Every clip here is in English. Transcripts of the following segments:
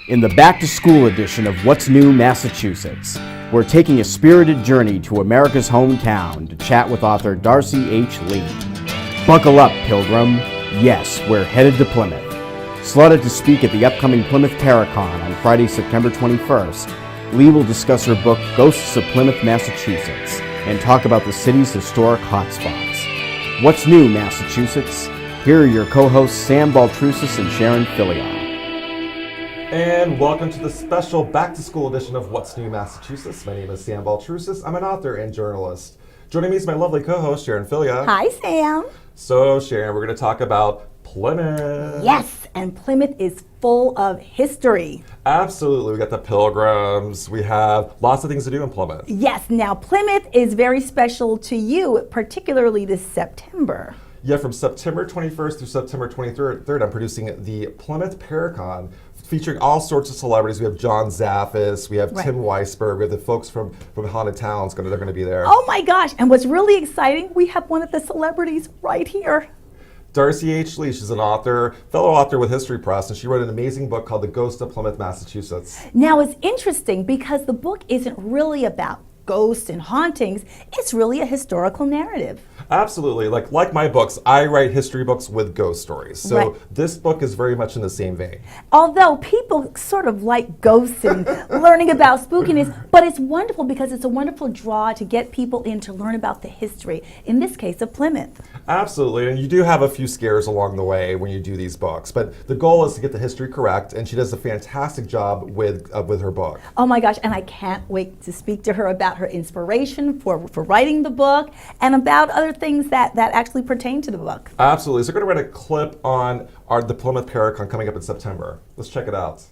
In the back-to-school edition of What's New, Massachusetts, we're taking a spirited journey to America's hometown to chat with author Darcy H. Lee. Buckle up, Pilgrim. Yes, we're headed to Plymouth. Slotted to speak at the upcoming Plymouth Paracon on Friday, September 21st, Lee will discuss her book Ghosts of Plymouth, Massachusetts, and talk about the city's historic hotspots. What's New, Massachusetts? Here are your co-hosts Sam Baltrusis and Sharon Fillion. And welcome to the special back-to-school edition of What's New, Massachusetts. My name is Sam Baltrusis. I'm an author and journalist. Joining me is my lovely co-host, Sharon Fillion. Hi, Sam. So, Sharon, we're going to talk about Plymouth. Yes, and Plymouth is full of history. Absolutely. We got the Pilgrims. We have lots of things to do in Plymouth. Yes, now Plymouth is very special to you, particularly this September. Yeah, from September 21st through September 23rd, I'm producing the Plymouth Paracon, featuring all sorts of celebrities. We have John Zaffis, we have Tim Weisberg, we have the folks from Haunted Towns, they're going to be there. Oh my gosh, and what's really exciting, we have one of the celebrities right here. Darcy H. Lee, she's an author, fellow author with History Press, and she wrote an amazing book called The Ghost of Plymouth, Massachusetts. Now it's interesting because the book isn't really about ghosts and hauntings, it's really a historical narrative. Absolutely. Like my books, I write history books with ghost stories. So This book is very much in the same vein. Although people sort of like ghosts and learning about spookiness, but it's wonderful because it's a wonderful draw to get people in to learn about the history, in this case of Plymouth. Absolutely, and you do have a few scares along the way when you do these books, but the goal is to get the history correct, and she does a fantastic job with her book. Oh my gosh, and I can't wait to speak to her about her inspiration for writing the book and about other things that actually pertain to the book. Absolutely. So we're going to write a clip on the Plymouth Paracon coming up in September. Let's check it out.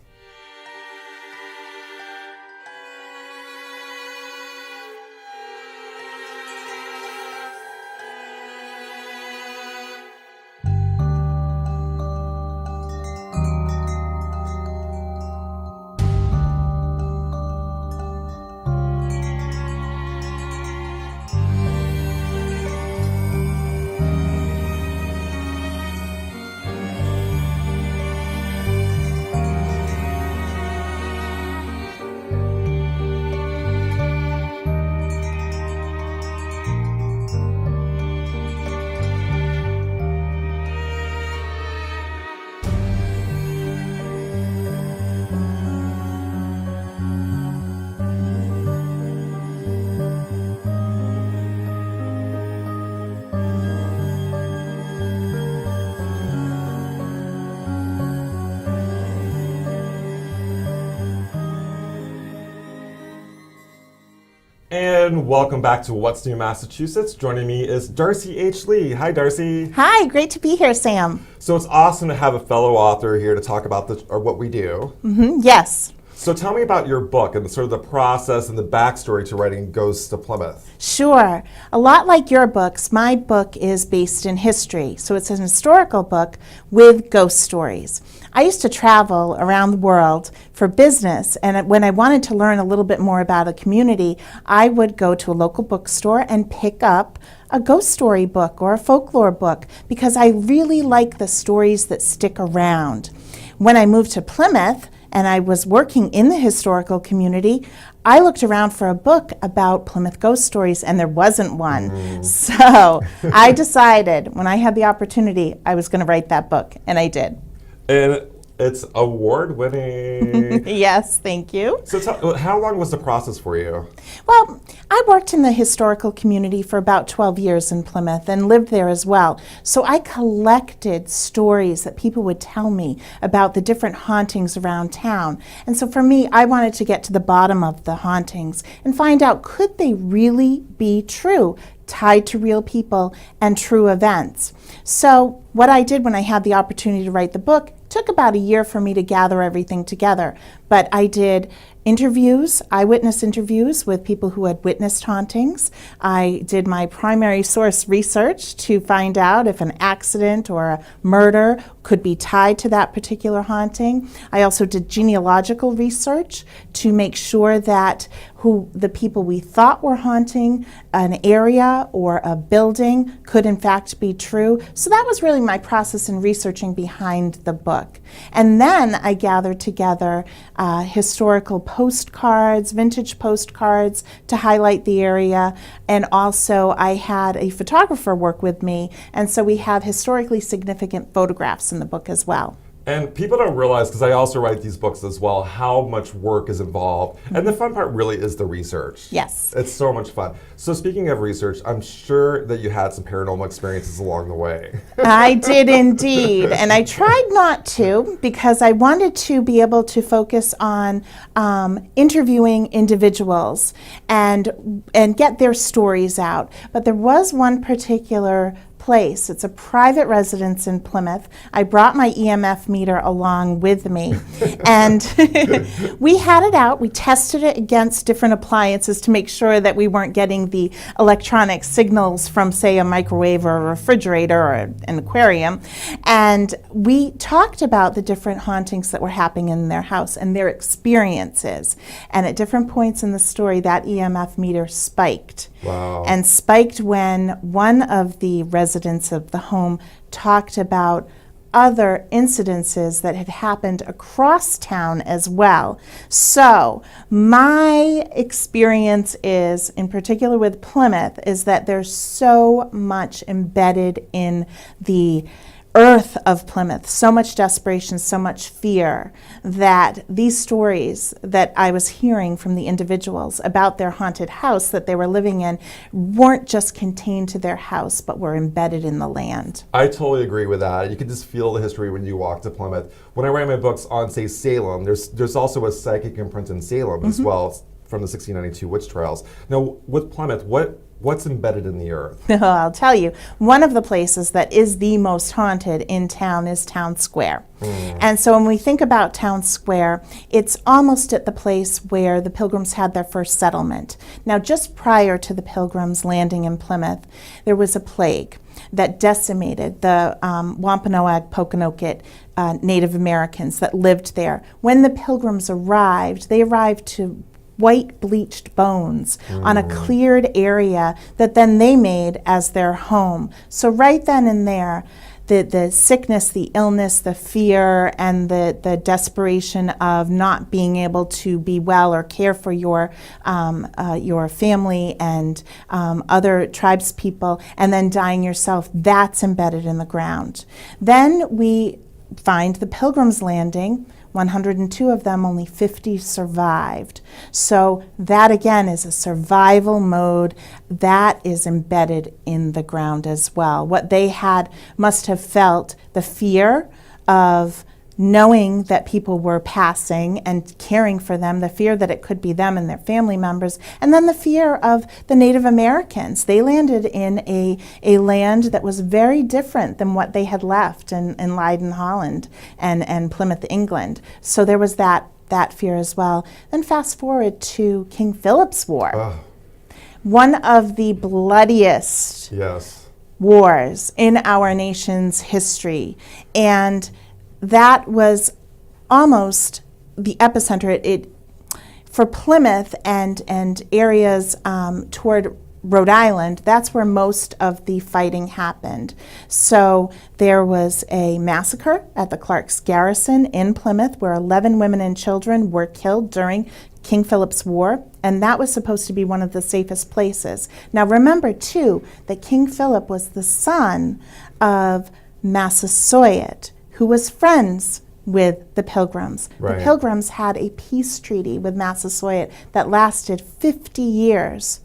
And welcome back to What's New, Massachusetts. Joining me is Darcy H. Lee. Hi, Darcy. Hi, great to be here, Sam. So it's awesome to have a fellow author here to talk about what we do. Yes. So tell me about your book and sort of the process and the backstory to writing Ghosts of Plymouth. Sure. A lot like your books, my book is based in history. So it's an historical book with ghost stories. I used to travel around the world for business, and when I wanted to learn a little bit more about a community, I would go to a local bookstore and pick up a ghost story book or a folklore book because I really like the stories that stick around. When I moved to Plymouth, and I was working in the historical community, I looked around for a book about Plymouth ghost stories, and there wasn't one. So I decided when I had the opportunity, I was going to write that book, and I did. And it's award-winning. Yes, thank you. So how long was the process for you? Well, I worked in the historical community for about 12 years in Plymouth and lived there as well. So I collected stories that people would tell me about the different hauntings around town. And so for me, I wanted to get to the bottom of the hauntings and find out, could they really be true, tied to real people and true events? So what I did when I had the opportunity to write the book took about a year for me to gather everything together. But I did interviews, eyewitness interviews with people who had witnessed hauntings. I did my primary source research to find out if an accident or a murder could be tied to that particular haunting. I also did genealogical research to make sure that who the people we thought were haunting an area or a building could in fact be true. So that was really my process in researching behind the book. And then I gathered together historical postcards, vintage postcards to highlight the area. And also I had a photographer work with me, and so we have historically significant photographs in the book as well. And people don't realize, because I also write these books as well, how much work is involved. And the fun part really is the research. Yes. It's so much fun. So speaking of research, I'm sure that you had some paranormal experiences along the way. I did indeed. And I tried not to, because I wanted to be able to focus on interviewing individuals and get their stories out. But there was one particular place. It's a private residence in Plymouth. I brought my EMF meter along with me, and we had it out. We tested it against different appliances to make sure that we weren't getting the electronic signals from, say, a microwave or a refrigerator or an aquarium. And we talked about the different hauntings that were happening in their house and their experiences. And at different points in the story, that EMF meter spiked. Wow. And spiked when one of the residents of the home talked about other incidences that had happened across town as well. So my experience is, in particular with Plymouth, is that there's so much embedded in the earth of Plymouth, so much desperation, so much fear, that these stories that I was hearing from the individuals about their haunted house that they were living in weren't just contained to their house, but were embedded in the land. I totally agree with that. You can just feel the history when you walk to Plymouth. When I write my books on, say, Salem, there's also a psychic imprint in Salem as well, from the 1692 witch trials. Now, with Plymouth, what's embedded in the earth? I'll tell you, one of the places that is the most haunted in town is Town Square. And so when we think about Town Square, it's almost at the place where the Pilgrims had their first settlement. Now, just prior to the Pilgrims landing in Plymouth, there was a plague that decimated the Wampanoag, Pokanoket Native Americans that lived there. When the Pilgrims arrived, they arrived to white bleached bones on a cleared area that then they made as their home. So right then and there, the sickness, the illness, the fear, and the desperation of not being able to be well or care for your family and other tribes people, and then dying yourself, that's embedded in the ground. Then we find the Pilgrims landing. 102 of them, only 50 survived. So that again is a survival mode that is embedded in the ground as well. What they had must have felt the fear of knowing that people were passing and caring for them, the fear that it could be them and their family members, and then the fear of the Native Americans. They landed in a land that was very different than what they had left in Leiden, Holland, and Plymouth, England. So there was that fear as well. Then fast forward to King Philip's War. One of the bloodiest wars in our nation's history. And that was almost the epicenter. It for Plymouth and areas toward Rhode Island, that's where most of the fighting happened. So there was a massacre at the Clark's Garrison in Plymouth where 11 women and children were killed during King Philip's War, and that was supposed to be one of the safest places. Now remember, too, that King Philip was the son of Massasoit, who was friends with the Pilgrims. Right. The Pilgrims had a peace treaty with Massasoit that lasted 50 years.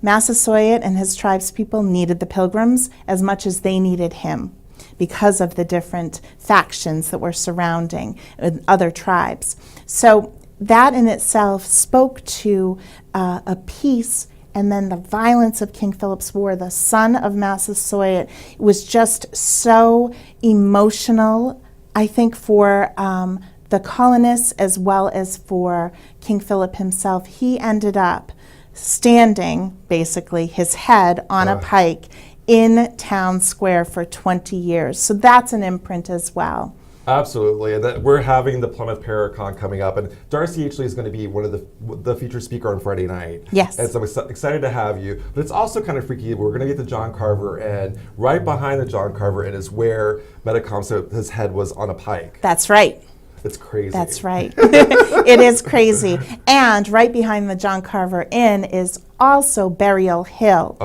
Massasoit and his tribespeople needed the Pilgrims as much as they needed him because of the different factions that were surrounding other tribes. So that in itself spoke to a peace. And then the violence of King Philip's War, the son of Massasoit, was just so emotional, I think, for the colonists as well as for King Philip himself, he ended up standing, basically, his head on a pike in town square for 20 years. So that's an imprint as well. Absolutely, and that we're having the Plymouth Paracon coming up, and Darcy H is going to be one of the featured speaker on Friday night. Yes. And so I'm excited to have you, but it's also kind of freaky. We're going to get the John Carver Inn. Right behind the John Carver Inn is where Metacom's head was on a pike. That's right. It's crazy. That's right. It is crazy. And right behind the John Carver Inn is also Burial Hill,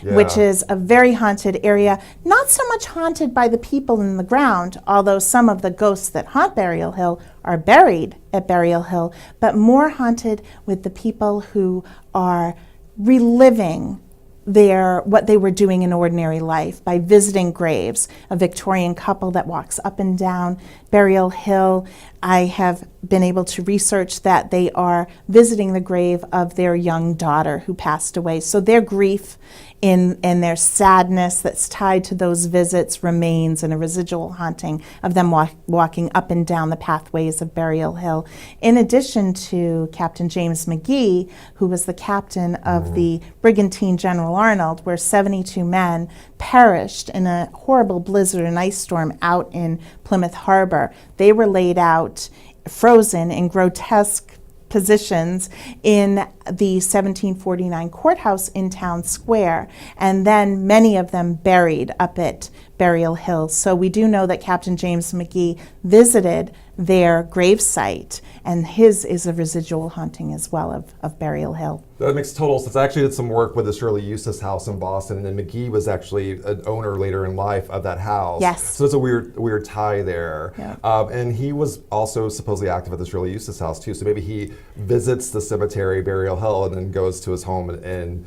which is a very haunted area. Not so much haunted by the people in the ground, although some of the ghosts that haunt Burial Hill are buried at Burial Hill, but more haunted with the people who are reliving what they were doing in ordinary life by visiting graves. A Victorian couple that walks up and down Burial Hill. I have been able to research that they are visiting the grave of their young daughter who passed away. So their grief and their sadness that's tied to those visits remains, and a residual haunting of them walking up and down the pathways of Burial Hill. In addition to Captain James McGee, who was the captain of the brigantine General Arnold, where 72 men perished in a horrible blizzard and ice storm out in Plymouth Harbor. They were laid out, frozen in grotesque positions in the 1749 courthouse in Town Square, and then many of them buried up at Burial Hill. So we do know that Captain James McGee visited their gravesite, and his is a residual haunting as well of Burial Hill. That makes total sense. I actually did some work with the Shirley Eustace house in Boston, and then McGee was actually an owner later in life of that house. Yes. So it's a weird tie there. Yeah. And he was also supposedly active at the Shirley Eustace house too. So maybe he visits the cemetery, Burial Hill, and then goes to his home in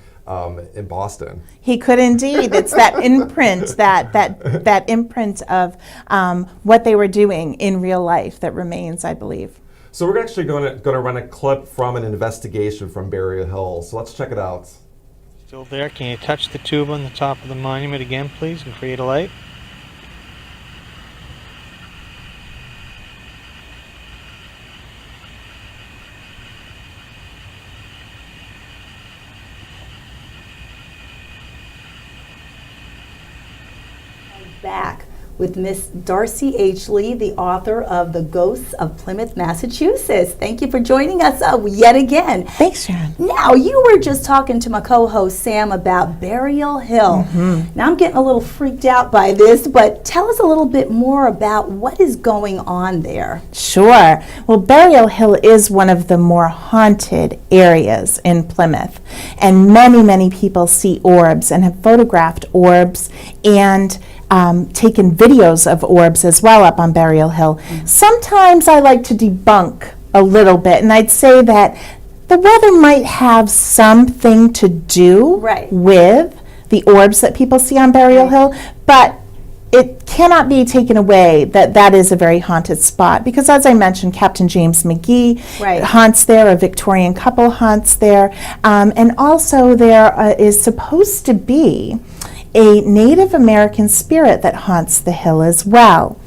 Boston. He could indeed. It's that imprint, that imprint of what they were doing in real life that remains, I believe. So we're actually going to run a clip from an investigation from Burial Hill. So let's check it out. Still there? Can you touch the tube on the top of the monument again, please, and create a light? Back with Miss Darcy H. Lee, the author of The Ghosts of Plymouth, Massachusetts. Thank you for joining us yet again. Thanks, Sharon. Now, you were just talking to my co-host Sam about Burial Hill. Now, I'm getting a little freaked out by this, but tell us a little bit more about what is going on there. Sure. Well, Burial Hill is one of the more haunted areas in Plymouth, and many, many people see orbs and have photographed orbs and taken videos of orbs as well up on Burial Hill. Sometimes I like to debunk a little bit, and I'd say that the weather might have something to do with the orbs that people see on Burial Hill, but it cannot be taken away that that is a very haunted spot, because as I mentioned, Captain James McGee haunts there, a Victorian couple haunts there, and also there is supposed to be a Native American spirit that haunts the hill as well.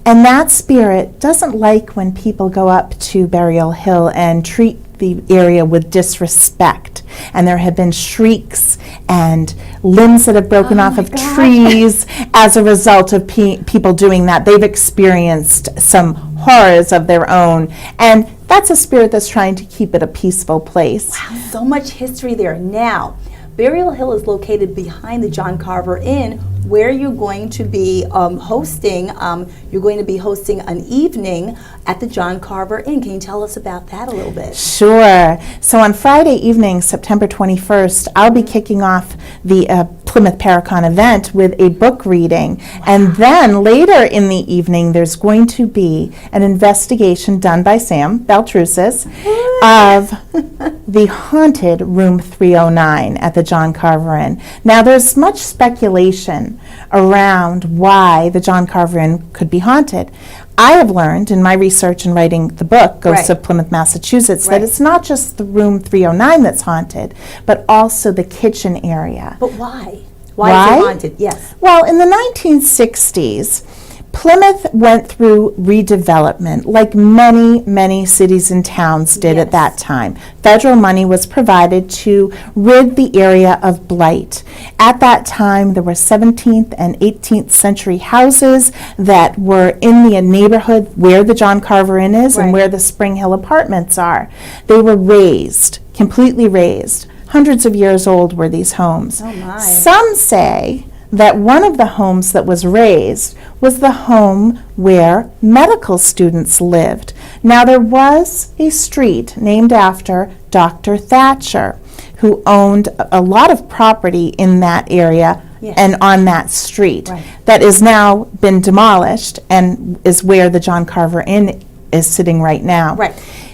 And that spirit doesn't like when people go up to Burial Hill and treat the area with disrespect. And there have been shrieks and limbs that have broken off of trees as a result of people doing that. They've experienced some horrors of their own. And that's a spirit that's trying to keep it a peaceful place. Wow, so much history there. Now, Burial Hill is located behind the John Carver Inn, where you're going to be hosting. You're going to be hosting an evening at the John Carver Inn. Can you tell us about that a little bit? Sure. So on Friday evening, September 21st, I'll be kicking off the Plymouth Paracon event with a book reading. And then later in the evening, there's going to be an investigation done by Sam Baltrusis of the haunted room 309 at the John Carver Inn. Now, there's much speculation around why the John Carver Inn could be haunted. I have learned in my research and writing the book, Ghosts of Plymouth, Massachusetts, that it's not just the room 309 that's haunted, but also the kitchen area. But why? Why is it haunted? Yes. Well, in the 1960s, Plymouth went through redevelopment like many, many cities and towns did at that time. Federal money was provided to rid the area of blight. At that time, there were 17th and 18th century houses that were in the neighborhood where the John Carver Inn is and where the Spring Hill Apartments are. They were razed, completely razed. Hundreds of years old were these homes. Oh my. Some say that one of the homes that was razed was the home where medical students lived. Now, there was a street named after Dr. Thatcher, who owned a lot of property in that area and on that street that has now been demolished and is where the John Carver Inn is sitting right now.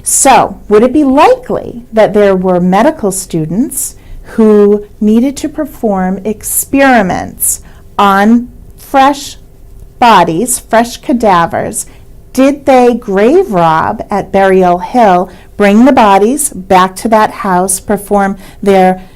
So, would it be likely that there were medical students who needed to perform experiments on fresh bodies, fresh cadavers? Did they grave rob at Burial Hill, bring the bodies back to that house, perform their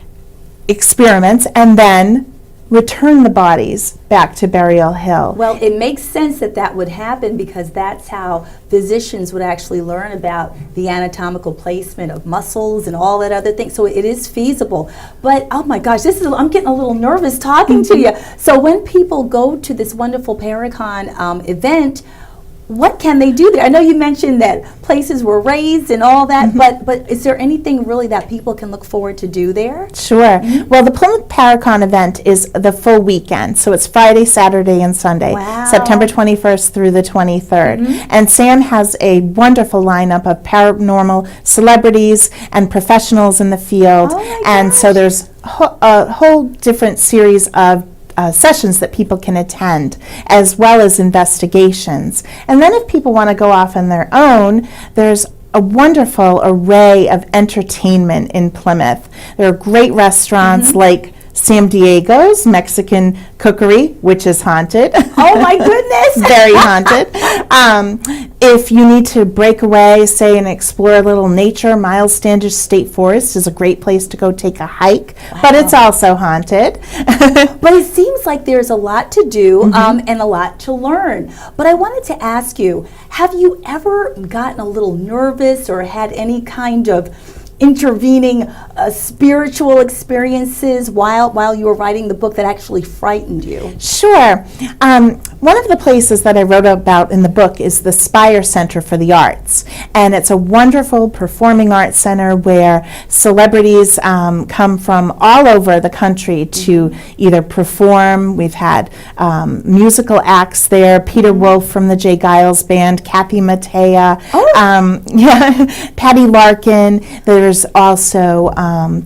experiments, and then return the bodies back to Burial Hill? Well, it makes sense that that would happen because that's how physicians would actually learn about the anatomical placement of muscles and all that other thing. So it is feasible. But oh my gosh, I'm getting a little nervous talking to you. So when people go to this wonderful Paracon event, what can they do there? I know you mentioned that places were raised and all that, but is there anything really that people can look forward to do there? Sure. Well, the Plymouth Paracon event is the full weekend, so it's Friday, Saturday, and Sunday, September 21st through the 23rd. And Sam has a wonderful lineup of paranormal celebrities and professionals in the field, and so there's a whole different series of sessions that people can attend, as well as investigations. And then if people want to go off on their own, there's a wonderful array of entertainment in Plymouth. There are great restaurants like Sam Diego's Mexican Cookery, which is haunted. Oh my goodness! Very haunted. If you need to break away, say, and explore a little nature, Miles Standish State Forest is a great place to go take a hike, but it's also haunted. But it seems like there's a lot to do and a lot to learn. But I wanted to ask you, have you ever gotten a little nervous or had any kind of intervening spiritual experiences while you were writing the book that actually frightened you? Sure. One of the places that I wrote about in the book is the Spire Center for the Arts, and it's a wonderful performing arts center where celebrities come from all over the country to either perform. We've had musical acts there, Peter Wolf from the Jay Giles Band, Kathy Mattea, Patty Larkin. There's also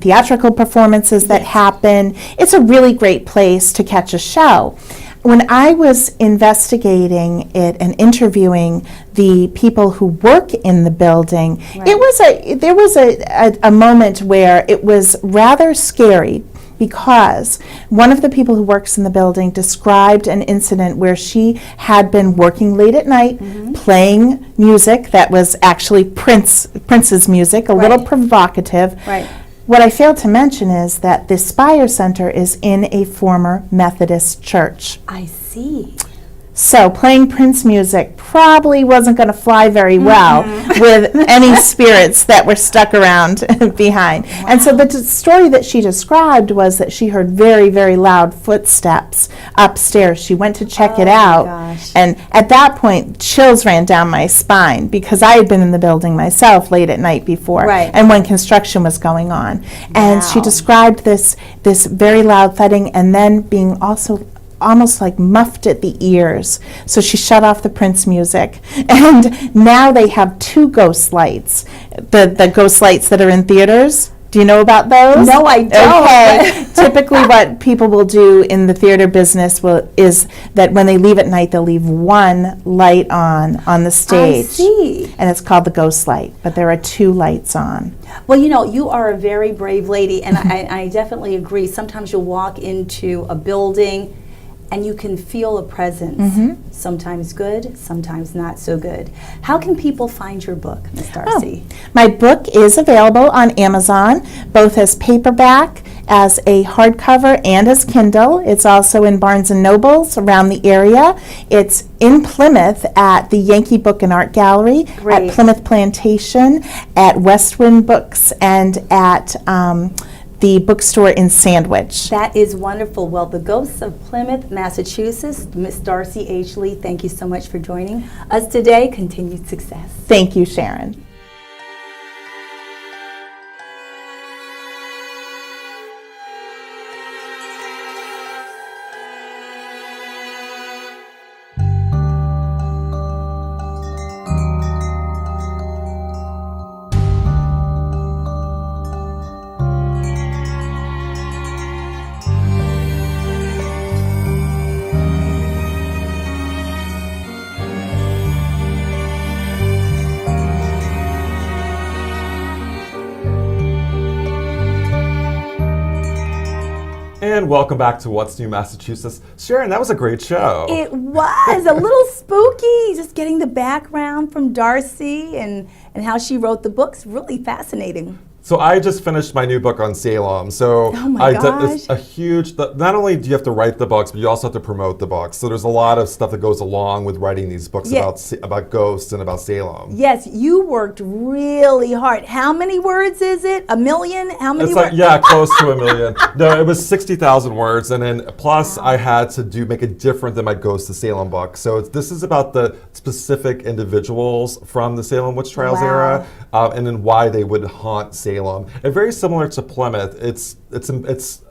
theatrical performances that happen. It's a really great place to catch a show. When I was investigating it and interviewing the people who work in the building, there was a moment where it was rather scary, because one of the people who works in the building described an incident where she had been working late at night playing music that was actually Prince's music, a little provocative. What I failed to mention is that the Spire Center is in a former Methodist church. I see. So playing Prince music probably wasn't going to fly very well with any spirits that were stuck around behind. And so the story that she described was that she heard very, very loud footsteps upstairs. She went to check it out. And at that point, chills ran down my spine, because I had been in the building myself late at night before, and when construction was going on. And she described this very loud thudding, and then being also almost like muffed at the ears. So she shut off the Prince music. And now they have two ghost lights. The ghost lights that are in theaters. Do you know about those? No, I don't. Okay. Typically what people will do in the theater business is that when they leave at night, they'll leave one light on the stage. I see. And it's called the ghost light, but there are two lights on. Well, you know, you are a very brave lady, and I definitely agree. Sometimes you'll walk into a building and you can feel a presence, sometimes good, sometimes not so good. How can people find your book, Ms. Darcy? My book is available on Amazon, both as paperback as a hardcover and as Kindle. It's also in Barnes & Nobles around the area. It's in Plymouth at the Yankee Book and Art Gallery, Great. at Plymouth Plantation, at Westwind Books, and at the bookstore in Sandwich. That is wonderful. Well, the Ghosts of Plymouth, Massachusetts, Miss Darcy H. Lee, thank you so much for joining us today. Continued success. Thank you, Sharon. And welcome back to What's New Massachusetts. Sharon, that was a great show. It was a little spooky, just getting the background from Darcy and how she wrote the books. Really fascinating. So I just finished my new book on Salem. So Oh my gosh. It's a huge, not only do you have to write the books, but you also have to promote the books. So there's a lot of stuff that goes along with writing these books Yeah. about ghosts and about Salem. Yes, you worked really hard. How many words is it? A million? How many It's words? like, yeah, close to a million. No, it was 60,000 words, and then plus I had to make it different than my Ghost of Salem book. So this is about the specific individuals from the Salem witch trials Wow. era, and then why they would haunt Salem. And very similar to Plymouth, it's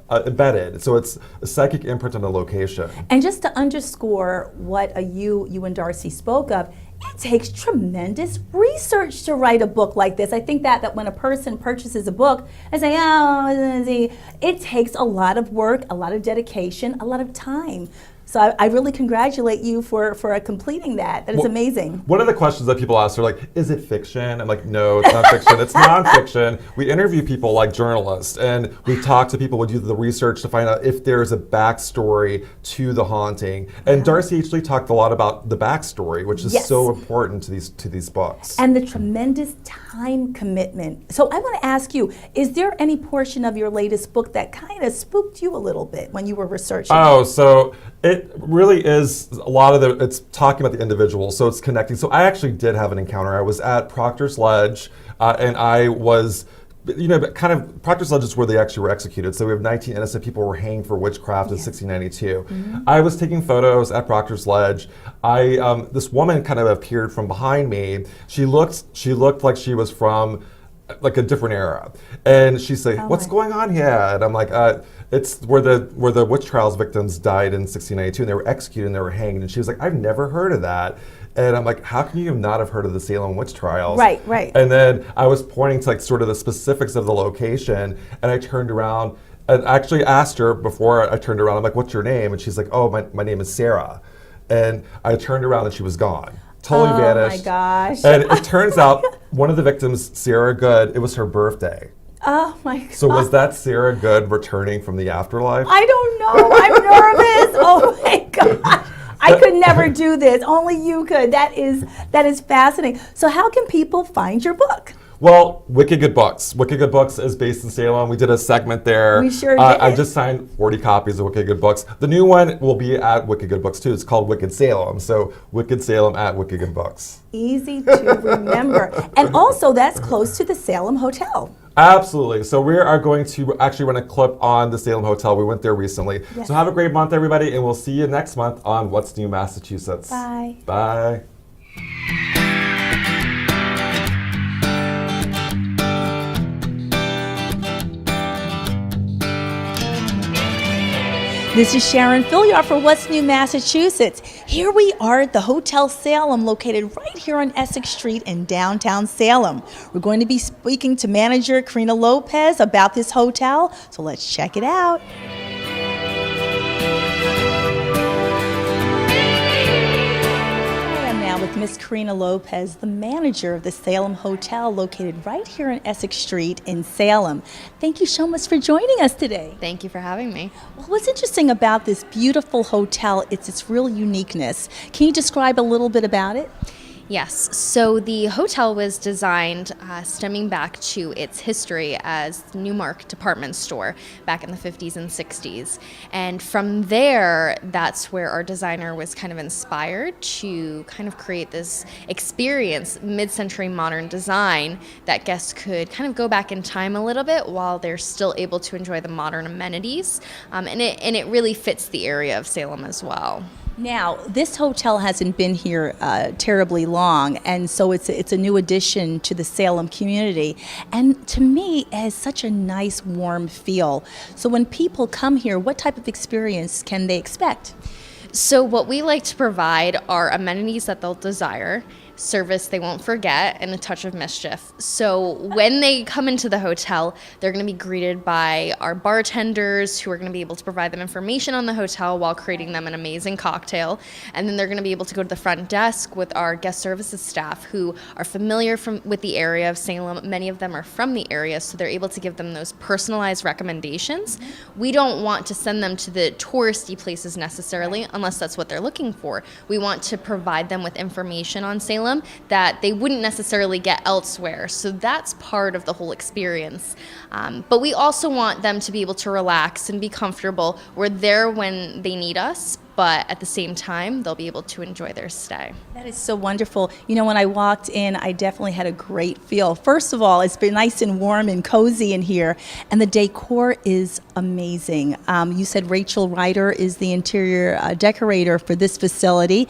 embedded, so it's a psychic imprint on the location. And just to underscore what you and Darcy spoke of, it takes tremendous research to write a book like this. I think that when a person purchases a book, they say, oh, it takes a lot of work, a lot of dedication, a lot of time. So I really congratulate you for completing that. That is amazing. One of the questions that people ask are like, is it fiction? I'm like, no, it's not fiction. It's nonfiction. We interview people like journalists, and we talk to people, we do the research to find out if there's a backstory to the haunting. And Darcy H. Lee talked a lot about the backstory, which is Yes. so important to these books. And the tremendous time commitment. So I want to ask you, is there any portion of your latest book that kind of spooked you a little bit when you were researching? Oh, so it really is a lot of it's talking about the individual, so it's connecting. So I actually did have an encounter. I was at Proctor's Ledge, and I was, kind of, Proctor's Ledge is where they actually were executed. So we have 19 innocent people who were hanged for witchcraft in 1692. I was taking photos at Proctor's Ledge. This woman kind of appeared from behind me. She looked like she was from like a different era, and she said, "What's going on here?" And I'm like, "It's where the witch trials victims died in 1692, and they were executed and they were hanged." And she was like, "I've never heard of that." And I'm like, "How can you not have heard of the Salem witch trials?" Right, right. And then I was pointing to like sort of the specifics of the location, and I turned around and actually asked her before I turned around. I'm like, "What's your name?" And she's like, "Oh, my name is Sarah." And I turned around and she was gone. Totally vanished. Oh my gosh. And it turns out one of the victims, Sarah Good, it was her birthday. Oh my God. So was that Sarah Good returning from the afterlife? I don't know. I'm nervous. Oh my God. I could never do this. Only you could. That is fascinating. So how can people find your book? Well, Wicked Good Books. Wicked Good Books is based in Salem. We did a segment there. We sure did. I just signed 40 copies of Wicked Good Books. The new one will be at Wicked Good Books too. It's called Wicked Salem. So Wicked Salem at Wicked Good Books. Easy to remember. And also that's close to the Salem Hotel. Absolutely. So we are going to actually run a clip on the Salem Hotel. We went there recently. Yes. So have a great month, everybody, and we'll see you next month on What's New Massachusetts. Bye. Bye. This is Sharon Filliard for What's New Massachusetts. Here we are at the Hotel Salem, located right here on Essex Street in downtown Salem. We're going to be speaking to manager Karina Lopez about this hotel, so let's check it out. I am now with Miss Karina Lopez, the manager of the Salem Hotel, located right here on Essex Street in Salem. Thank you so much for joining us today. Thank you for having me. Well, what's interesting about this beautiful hotel, it's its real uniqueness. Can you describe a little bit about it? Yes, so the hotel was designed stemming back to its history as the Newmark department store back in the 50s and 60s. And from there, that's where our designer was kind of inspired to kind of create this experience, mid-century modern design, that guests could kind of go back in time a little bit while they're still able to enjoy the modern amenities. And it really fits the area of Salem as well. Now, this hotel hasn't been here terribly long, and so it's a new addition to the Salem community. And to me, it has such a nice, warm feel. So when people come here, what type of experience can they expect? So what we like to provide are amenities that they'll desire, service they won't forget, and a touch of mischief. So when they come into the hotel, they're going to be greeted by our bartenders who are going to be able to provide them information on the hotel while creating them an amazing cocktail. And then they're going to be able to go to the front desk with our guest services staff who are familiar with the area of Salem. Many of them are from the area, so they're able to give them those personalized recommendations. We don't want to send them to the touristy places necessarily unless that's what they're looking for. We want to provide them with information on Salem that they wouldn't necessarily get elsewhere. So that's part of the whole experience. But we also want them to be able to relax and be comfortable. We're there when they need us, but at the same time, they'll be able to enjoy their stay. That is so wonderful. You know, when I walked in, I definitely had a great feel. First of all, it's been nice and warm and cozy in here, and the decor is amazing. You said Rachel Ryder is the interior decorator for this facility,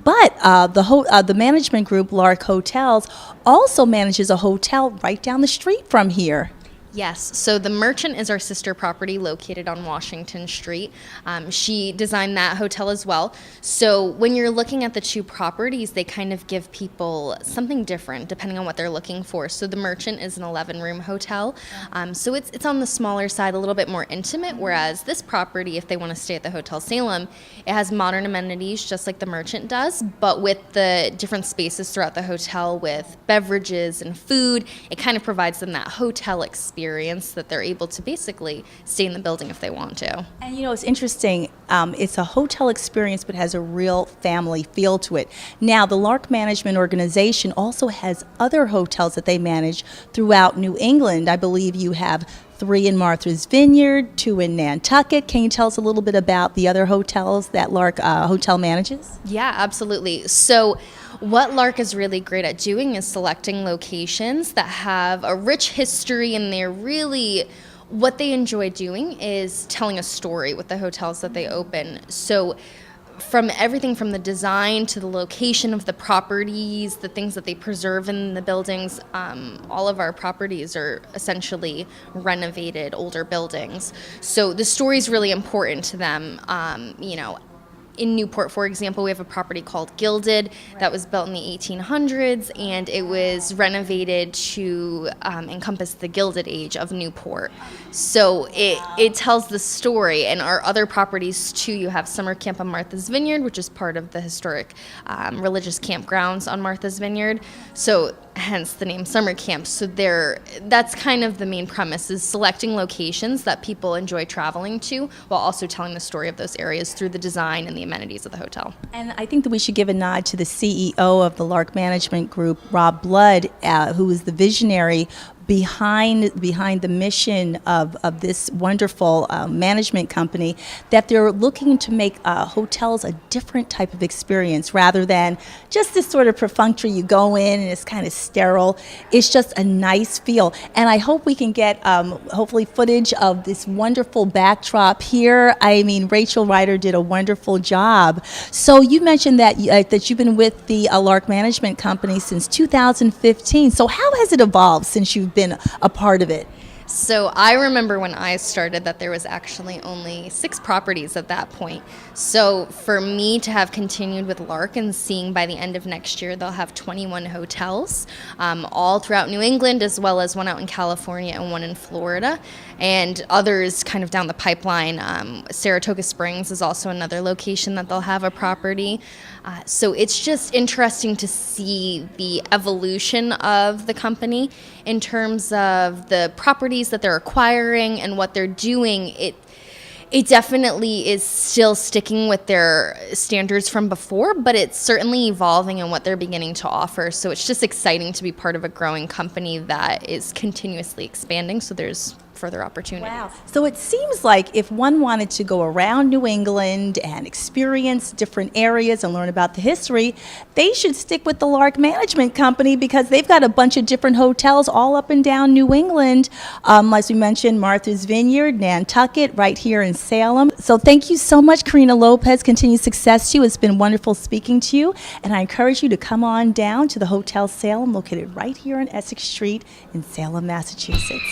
but the management group, Lark Hotels, also manages a hotel right down the street from here. Yes, so the Merchant is our sister property located on Washington Street. She designed that hotel as well. So when you're looking at the two properties, they kind of give people something different depending on what they're looking for. So the Merchant is an 11-room hotel. So it's on the smaller side, a little bit more intimate, whereas this property, if they want to stay at the Hotel Salem, it has modern amenities just like the Merchant does, but with the different spaces throughout the hotel with beverages and food, it kind of provides them that hotel experience that they're able to basically stay in the building if they want to. And you know, it's interesting. It's a hotel experience, but has a real family feel to it. Now, the Lark Management Organization also has other hotels that they manage throughout New England. I believe you have 3 in Martha's Vineyard, 2 in Nantucket. Can you tell us a little bit about the other hotels that Lark Hotel manages? Yeah, absolutely. So what Lark is really great at doing is selecting locations that have a rich history, and they're really, what they enjoy doing is telling a story with the hotels that they open. So from everything from the design to the location of the properties, the things that they preserve in the buildings, all of our properties are essentially renovated older buildings. So the story is really important to them. In Newport, for example, we have a property called Gilded that was built in the 1800s, and it was renovated to encompass the Gilded Age of Newport. So it tells the story. And our other properties, too, you have Summer Camp on Martha's Vineyard, which is part of the historic religious campgrounds on Martha's Vineyard. So hence the name Summer Camp. So that's kind of the main premise, is selecting locations that people enjoy traveling to while also telling the story of those areas through the design and the amenities of the hotel. And I think that we should give a nod to the CEO of the Lark Management Group, Rob Blood, who is the visionary behind the mission of this wonderful management company, that they're looking to make hotels a different type of experience rather than just this sort of perfunctory, you go in and it's kind of sterile. It's just a nice feel. And I hope we can get hopefully footage of this wonderful backdrop here. I mean, Rachel Ryder did a wonderful job. So you mentioned that you've been with the Lark Management Company since 2015. So how has it evolved since you've been a part of it? So I remember when I started that there was actually only 6 properties at that point. So for me to have continued with Lark and seeing by the end of next year they'll have 21 hotels, all throughout New England, as well as one out in California and one in Florida, and others kind of down the pipeline. Saratoga Springs is also another location that they'll have a property. So it's just interesting to see the evolution of the company in terms of the properties that they're acquiring and what they're doing. it definitely is still sticking with their standards from before, but it's certainly evolving in what they're beginning to offer. So it's just exciting to be part of a growing company that is continuously expanding. So there's further opportunities. Wow. So it seems like if one wanted to go around New England and experience different areas and learn about the history, they should stick with the Lark Management Company because they've got a bunch of different hotels all up and down New England. As we mentioned, Martha's Vineyard, Nantucket, right here in Salem. So thank you so much, Karina Lopez. Continued success to you. It's been wonderful speaking to you. And I encourage you to come on down to the Hotel Salem, located right here on Essex Street in Salem, Massachusetts.